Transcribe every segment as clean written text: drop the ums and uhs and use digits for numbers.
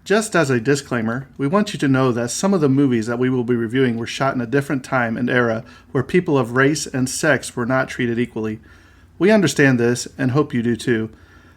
Just as a disclaimer, we want you to know that some of the movies that we will be reviewing were shot in a different time and era where people of race and sex were not treated equally. We understand this and hope you do too.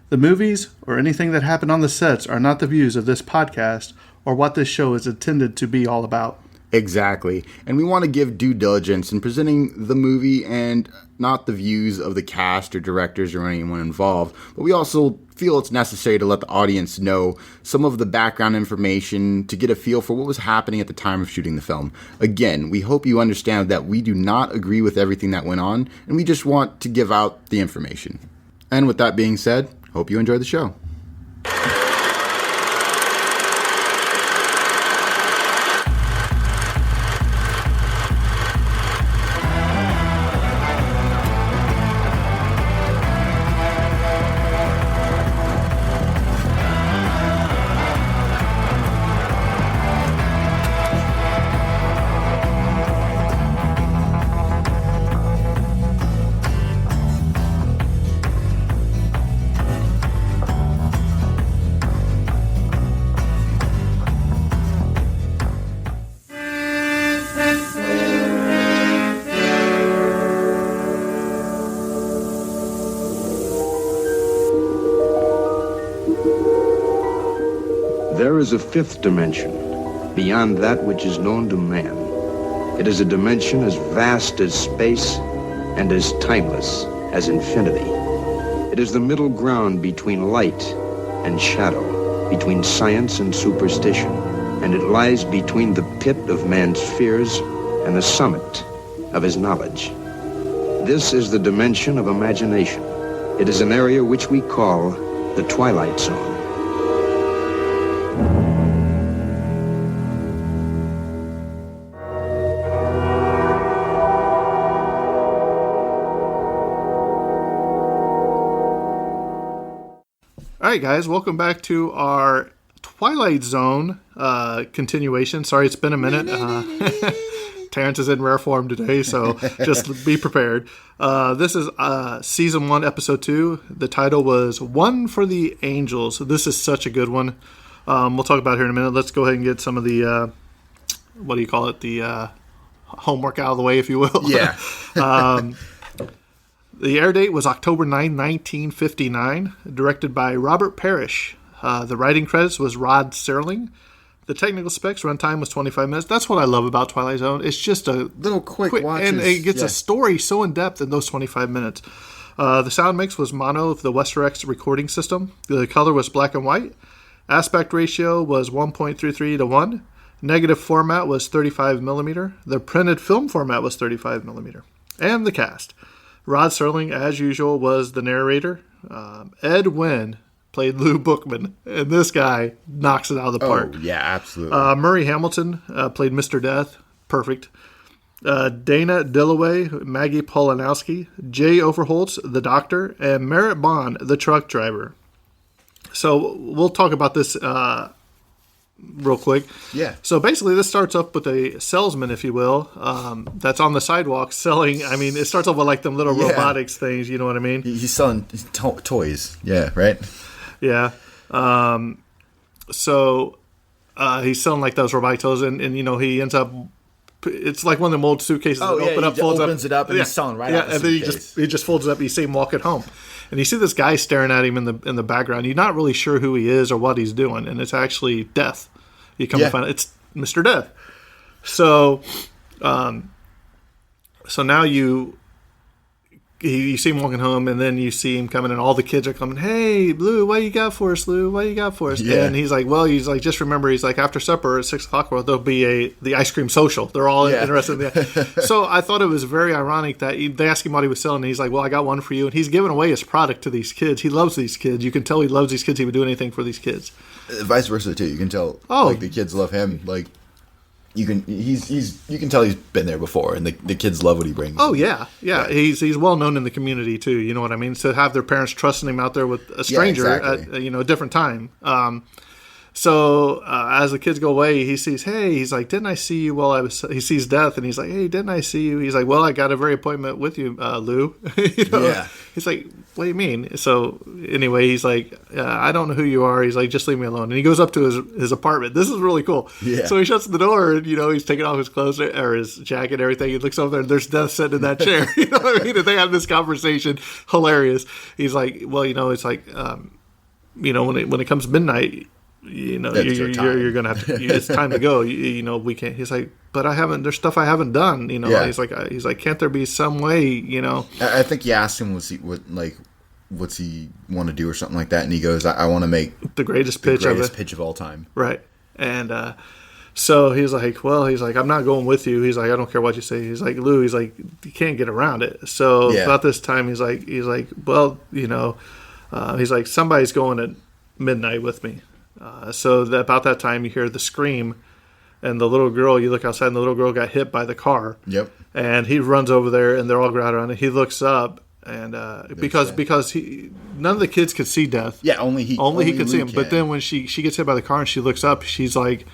The movies or anything that happened on the sets are not the views of this podcast or what this show is intended to be all about. Exactly. And we want to give due diligence in presenting the movie and not the views of the cast or directors or anyone involved. But we also feel it's necessary to let the audience know some of the background information to get a feel for what was happening at the time of shooting the film. Again, we hope you understand that we do not agree with everything that went on, and we just want to give out the information. And with that being said, hope you enjoy the show. There is a fifth dimension, beyond that which is known to man. It is a dimension as vast as space and as timeless as infinity. It is the middle ground between light and shadow, between science and superstition, and it lies between the pit of man's fears and the summit of his knowledge. This is the dimension of imagination. It is an area which we call the Twilight Zone. All right, guys, welcome back to our Twilight Zone continuation. Sorry, it's been a minute. Terence is in rare form today, so just be prepared. This is Season 1, Episode 2. The title was One for the Angels. This is such a good one. We'll talk about it here in a minute. Let's go ahead and get some of the, the homework out of the way, if you will. Yeah. The air date was October 9, 1959, directed by Robert Parrish. The writing credits was Rod Serling. The technical specs runtime was 25 minutes. That's what I love about Twilight Zone. It's just a little quick watches. And it gets a story so in depth in those 25 minutes. The sound mix was mono of the Westerex recording system. The color was black and white. Aspect ratio was 1.33 to 1. Negative format was 35 millimeter. The printed film format was 35 millimeter. And the cast. Rod Serling, as usual, was the narrator. Ed Wynn played Lou Bookman, and this guy knocks it out of the park. Oh, yeah, absolutely. Murray Hamilton played Mr. Death. Perfect. Dana Dillaway, Maggie Polanowski, Jay Overholtz, the doctor, and Merritt Bond, the truck driver. So we'll talk about this real quick. Yeah. So basically this starts up with a salesman, if you will, that's on the sidewalk selling. I mean, it starts off with like them little robotics things, you know what I mean? He's selling toys. Yeah, right? Yeah. So he's selling like those robotic toys, and you know, he ends up, it's like one of them old suitcases that open up, folds opens it up, and he's selling right out the and suitcase. then he just folds it up, you see him walking home. And you see this guy staring at him in the background. You're not really sure who he is or what he's doing, and it's actually Death. You come to find out it's Mr. Death. So, so now you see him walking home, and then you see him coming, and all the kids are coming. Hey, Lou, what you got for us, Lou? What you got for us? Yeah. And he's like, just remember, he's like, after supper at 6:00, there'll be the ice cream social. They're all interested in that. So I thought it was very ironic that they asked him what he was selling, and he's like, well, I got one for you. And he's giving away his product to these kids. He loves these kids. You can tell he loves these kids. He would do anything for these kids. Vice versa too. You can tell. Like the kids love him. Like you can tell he's been there before, and the kids love what he brings. Oh yeah. He's well known in the community too. You know what I mean? To have their parents trusting him out there with a stranger at a different time. So as the kids go away, he sees, hey, he's like, didn't I see you while I was? He sees Death, and he's like, hey, didn't I see you? He's like, well, I got a very appointment with you, Lou. Yeah. He's like, what do you mean? So anyway, he's like, I don't know who you are. He's like, just leave me alone. And he goes up to his apartment. This is really cool. Yeah. So he shuts the door, and he's taking off his clothes or his jacket and everything. He looks over there, and there's Death sitting in that chair. You know what I mean? And they have this conversation, hilarious. He's like, well, it's like, when it comes midnight. You're gonna have to. It's time to go. We can't. He's like, but I haven't. There's stuff I haven't done. Yeah. He's like, can't there be some way? I think you asked him, what's he want to do or something like that, and he goes, I want to make the greatest pitch of all time. Right. And so he's like, I'm not going with you. He's like, I don't care what you say. He's like, Lou. He's like, you can't get around it. So about this time, he's like, well, he's like, somebody's going at midnight with me. So about that time, you hear the scream, and the little girl. You look outside, and the little girl got hit by the car. Yep. And he runs over there, and they're all gathered around it. He looks up, and because none of the kids could see Death. Yeah, only he could see him. But then when she gets hit by the car and she looks up, she's like,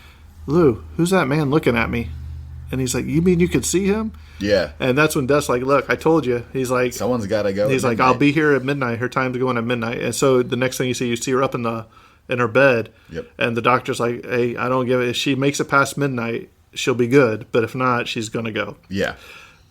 Lou, who's that man looking at me? And he's like, you mean you could see him? Yeah. And that's when Death's like, look, I told you. He's like, someone's got to go. He's like, I'll be here at midnight. Her time's going at midnight. And so the next thing you see her up in her bed. Yep. And the doctor's like, hey, I don't give it. If she makes it past midnight, she'll be good. But if not, she's going to go. Yeah.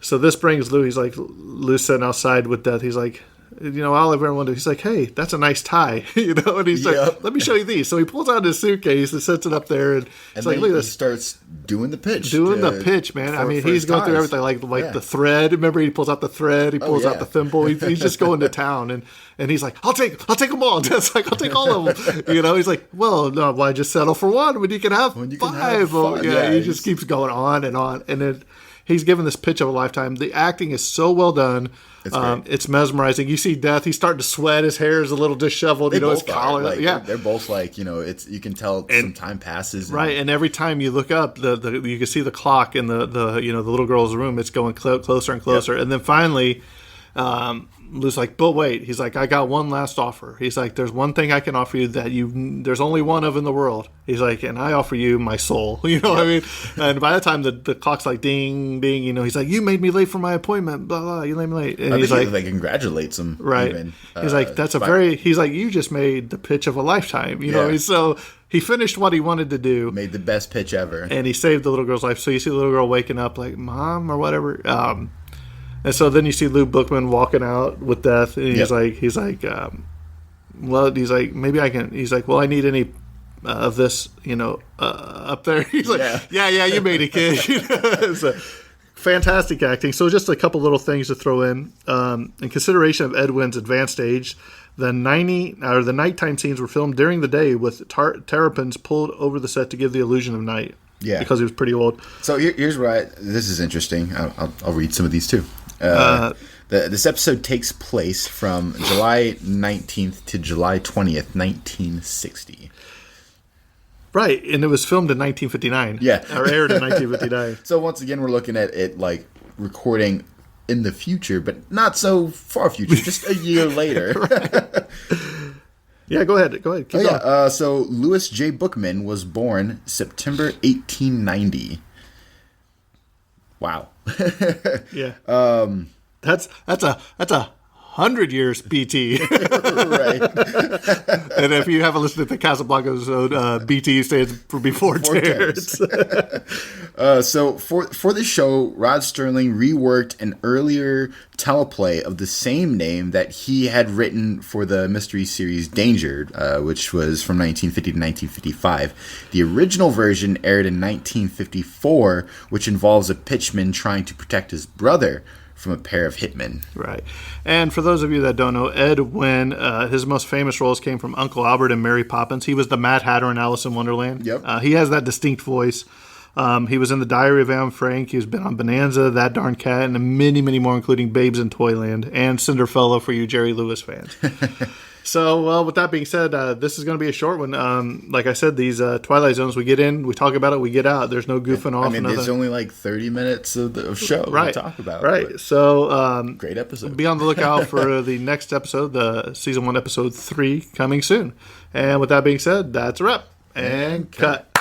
So this brings Lou. He's like, Lou's sitting outside with Death. He's like, I'll ever wonder. He's like, hey, that's a nice tie. And he's like, let me show you these. So he pulls out his suitcase and sets it up there. And it's like, look at this. He starts doing the pitch. The pitch, man. He's going through everything, like the thread. Remember, he pulls out the thread. He pulls out the thimble. He's just going to town. And he's like, I'll take them all. That's like, I'll take all of them. He's like, well, no, why just settle for one when you can have five? He just keeps going on. And then he's given this pitch of a lifetime. The acting is so well done. It's mesmerizing. You see Death. He's starting to sweat. His hair is a little disheveled. His collar. They're both like, you can tell some time passes. Right, and every time you look up, you can see the clock in the little girl's room. It's going closer and closer, and then finally, Lou's like, but wait. He's like, I got one last offer. He's like, there's one thing I can offer you that there's only one of in the world. He's like, and I offer you my soul. What I mean? And by the time the clock's like ding, ding, he's like, you made me late for my appointment. Blah, blah, you made me late. And he's like, congratulates him. Right. Even, he's like, he's like, you just made the pitch of a lifetime. So he finished what he wanted to do. Made the best pitch ever. And he saved the little girl's life. So you see the little girl waking up like, Mom or whatever. And so then you see Lou Bookman walking out with Death, and he's like, maybe I can. He's like, well, I need any of this, up there. He's like, yeah, you made it, kid. It's a fantastic acting. So just a couple little things to throw in. In consideration of Edwin's advanced age, the nighttime scenes were filmed during the day with terrapins pulled over the set to give the illusion of night. Yeah, because he was pretty old. So here's this is interesting. I'll read some of these too. This episode takes place from July 19th to July 20th, 1960. Right, and it was filmed in 1959. Yeah. Or aired in 1959. So once again, we're looking at it like recording in the future, but not so far future, just a year later. Yeah, go ahead. Keep going. So Louis J. Bookman was born September 1890. Wow. Yeah. That's 100 years BT. Right. And if you haven't listened to the Casablanca episode, BT stands for Before Terence. So for the show, Rod Serling reworked an earlier teleplay of the same name that he had written for the mystery series Danger, which was from 1950 to 1955. The original version aired in 1954, which involves a pitchman trying to protect his brother from a pair of hitmen. Right. And for those of you that don't know, Ed Wynn, his most famous roles came from Uncle Albert and Mary Poppins. He was the Mad Hatter in Alice in Wonderland. Yep. He has that distinct voice. He was in The Diary of Anne Frank. He's been on Bonanza, That Darn Cat, and many, many more, including Babes in Toyland and Cinderfella for you Jerry Lewis fans. So, well, with that being said, this is going to be a short one. Like I said, these Twilight Zones, we get in, we talk about it, we get out. There's no goofing off. I mean, there's only like 30 minutes of show to talk about. Right. So, great episode. Be on the lookout for the next episode, the season 1, episode 3, coming soon. And with that being said, that's a wrap. And cut.